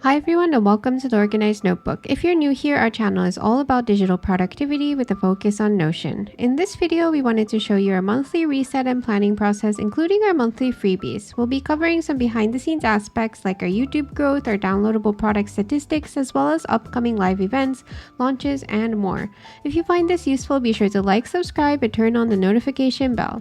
Hi everyone and welcome to the Organized Notebook. If you're new here, our channel is all about digital productivity with a focus on Notion. In this video, we wanted to show you our monthly reset and planning process, including our monthly freebies. We'll be covering some behind the scenes aspects like our YouTube growth, our downloadable product statistics, as well as upcoming live events, launches, and more. If you find this useful, be sure to like, subscribe, and turn on the notification bell.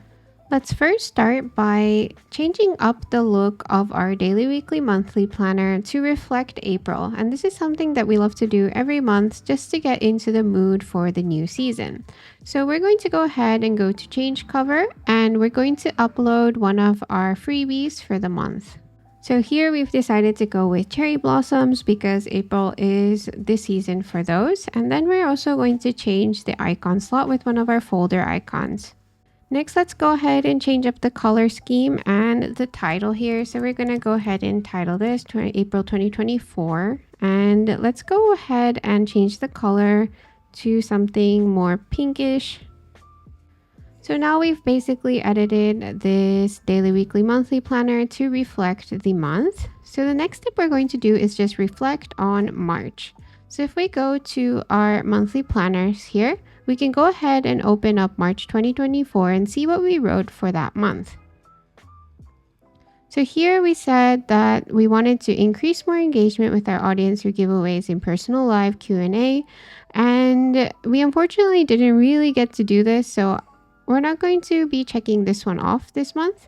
Let's first start by changing up the look of our daily, weekly, monthly planner to reflect April. And this is something that we love to do every month just to get into the mood for the new season. So we're going to go ahead and go to change cover, and we're going to upload one of our freebies for the month. So here we've decided to go with cherry blossoms because April is the season for those. And then we're also going to change the icon slot with one of our folder icons. Next, let's go ahead and change up the color scheme and the title here. So we're going to go ahead and title this April 2024. And let's go ahead and change the color to something more pinkish. So now we've basically edited this daily, weekly, monthly planner to reflect the month. So the next step we're going to do is just reflect on March. So if we go to our monthly planners here, we can go ahead and open up March 2024 and see what we wrote for that month. So here we said that we wanted to increase more engagement with our audience through giveaways in personal live Q&A. And we unfortunately didn't really get to do this, so we're not going to be checking this one off this month.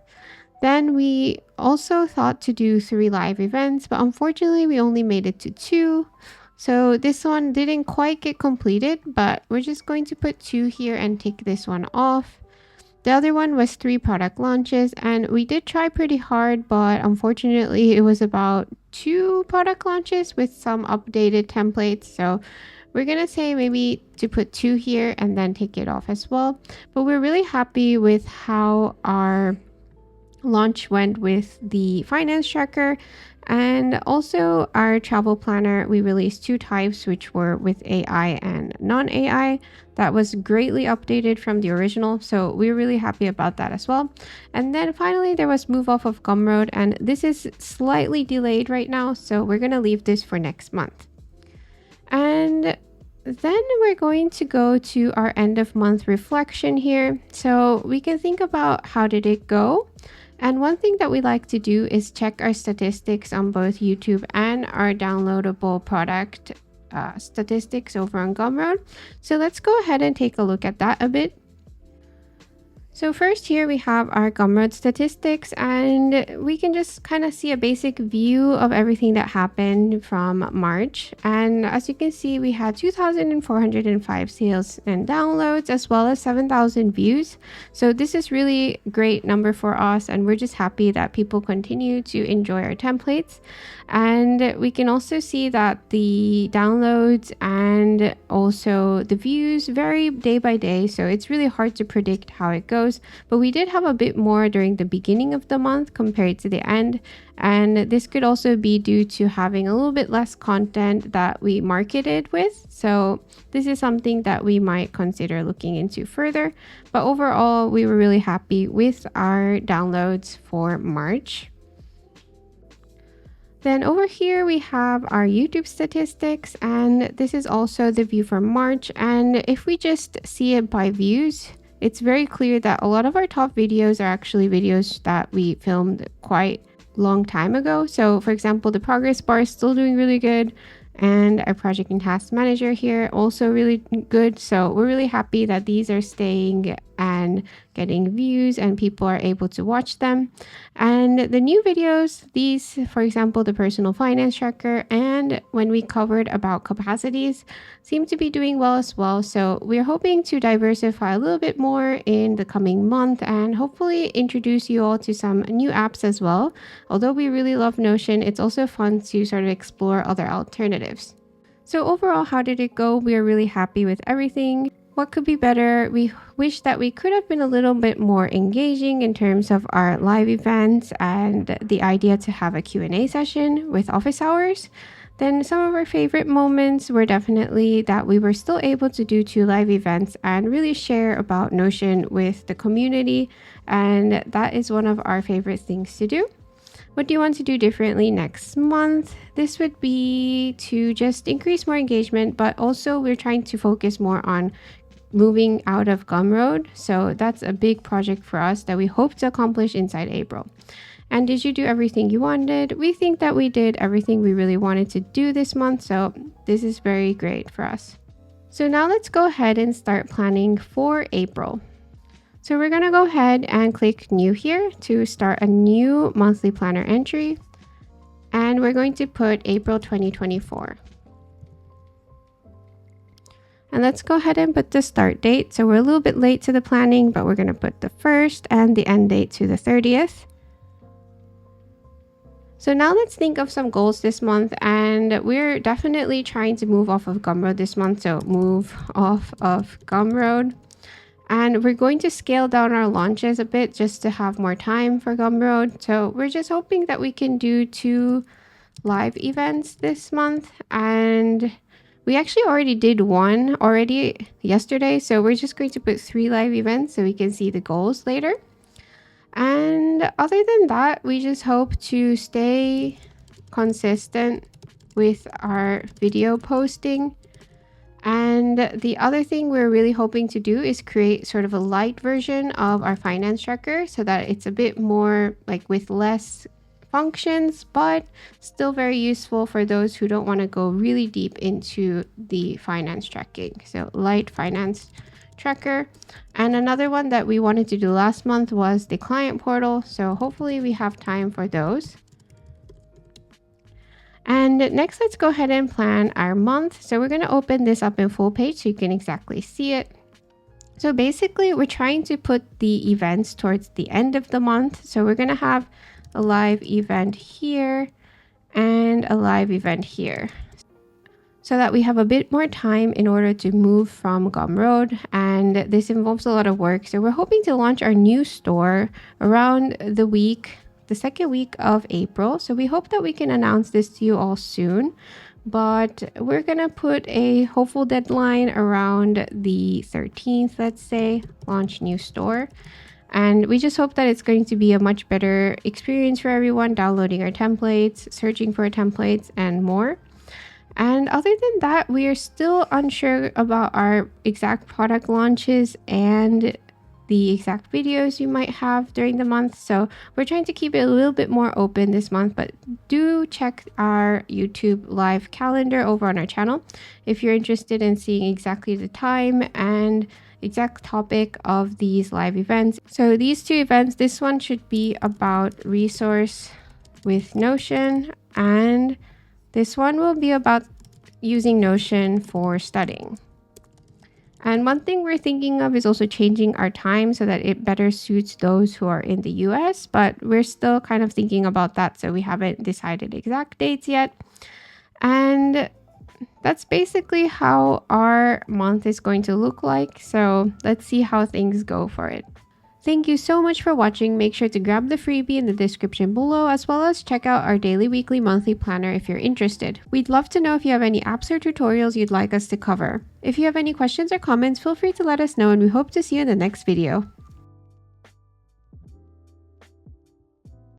Then we also thought to do 3 live events, but unfortunately we only made it to 2. So this one didn't quite get completed, but we're just going to put 2 here and take this one off. The other one was 3 product launches, and we did try pretty hard, but unfortunately it was about 2 product launches with some updated templates. So we're going to say maybe to put 2 here and then take it off as well. But we're really happy with how our launch went with the finance tracker. And also our travel planner, we released 2 types, which were with AI and non-AI. That was greatly updated from the original, so we're really happy about that as well. And then finally there was move off of Gumroad, and this is slightly delayed right now, so we're going to leave this for next month. And then we're going to go to our end of month reflection here. So we can think about how did it go. And one thing that we like to do is check our statistics on both YouTube and our downloadable product statistics over on Gumroad. So let's go ahead and take a look at that a bit. So first here we have our Gumroad statistics, and we can just kind of see a basic view of everything that happened from March. And as you can see, we had 2,405 sales and downloads, as well as 7,000 views. So this is really great number for us, and we're just happy that people continue to enjoy our templates. And we can also see that the downloads and also the views vary day by day, so it's really hard to predict how it goes. But we did have a bit more during the beginning of the month compared to the end, and this could also be due to having a little bit less content that we marketed with. So this is something that we might consider looking into further. But overall, we were really happy with our downloads for March. Then over here we have our YouTube statistics, and this is also the view for March. And if we just see it by views, it's very clear that a lot of our top videos are actually videos that we filmed quite long time ago. So for example, the progress bar is still doing really good, and our project and task manager here also really good. So we're really happy that these are staying and getting views and people are able to watch them. And the new videos, these, for example, the personal finance tracker and when we covered about capacities, seem to be doing well as well. So we're hoping to diversify a little bit more in the coming month and hopefully introduce you all to some new apps as well. Although we really love Notion, it's also fun to sort of explore other alternatives. So overall, how did it go? We are really happy with everything. What could be better? We wish that we could have been a little bit more engaging in terms of our live events and the idea to have a Q&A session with office hours. Then some of our favorite moments were definitely that we were still able to do 2 live events and really share about Notion with the community. And that is one of our favorite things to do. What do you want to do differently next month? This would be to just increase more engagement, but also we're trying to focus more on moving out of Gumroad. So that's a big project for us that we hope to accomplish inside April. And did you do everything you wanted? We think that we did everything we really wanted to do this month. So this is very great for us. So now let's go ahead and start planning for April. So we're going to go ahead and click new here to start a new monthly planner entry. And we're going to put April 2024. And let's go ahead and put the start date. So we're a little bit late to the planning, but we're going to put the 1st and the end date to the 30th. So now let's think of some goals this month, and we're definitely trying to move off of Gumroad this month. So move off of Gumroad. And we're going to scale down our launches a bit just to have more time for Gumroad. So we're just hoping that we can do 2 live events this month. And we actually already did one already yesterday. So we're just going to put 3 live events so we can see the goals later. And other than that, we just hope to stay consistent with our video posting. And the other thing we're really hoping to do is create sort of a light version of our finance tracker so that it's a bit more like with less functions, but still very useful for those who don't want to go really deep into the finance tracking. So light finance tracker. And another one that we wanted to do last month was the client portal. So hopefully we have time for those. And next, let's go ahead and plan our month. So we're going to open this up in full page so you can exactly see it. So basically, we're trying to put the events towards the end of the month. So we're going to have a live event here and a live event here, so that we have a bit more time in order to move from Gumroad. And this involves a lot of work. So we're hoping to launch our new store around the second week of April. So we hope that we can announce this to you all soon, but we're gonna put a hopeful deadline around the 13th, let's say, launch new store. And we just hope that it's going to be a much better experience for everyone downloading our templates, searching for templates, and more. And other than that, we are still unsure about our exact product launches and the exact videos you might have during the month. So we're trying to keep it a little bit more open this month, but do check our YouTube live calendar over on our channel if you're interested in seeing exactly the time and exact topic of these live events. So these 2 events, this one should be about resource with Notion, and this one will be about using Notion for studying. And one thing we're thinking of is also changing our time so that it better suits those who are in the US, but we're still kind of thinking about that, so we haven't decided exact dates yet. And that's basically how our month is going to look like. So let's see how things go for it. Thank you so much for watching. Make sure to grab the freebie in the description below, as well as check out our daily, weekly, monthly planner if you're interested. We'd love to know if you have any apps or tutorials you'd like us to cover. If you have any questions or comments, feel free to let us know, and we hope to see you in the next video.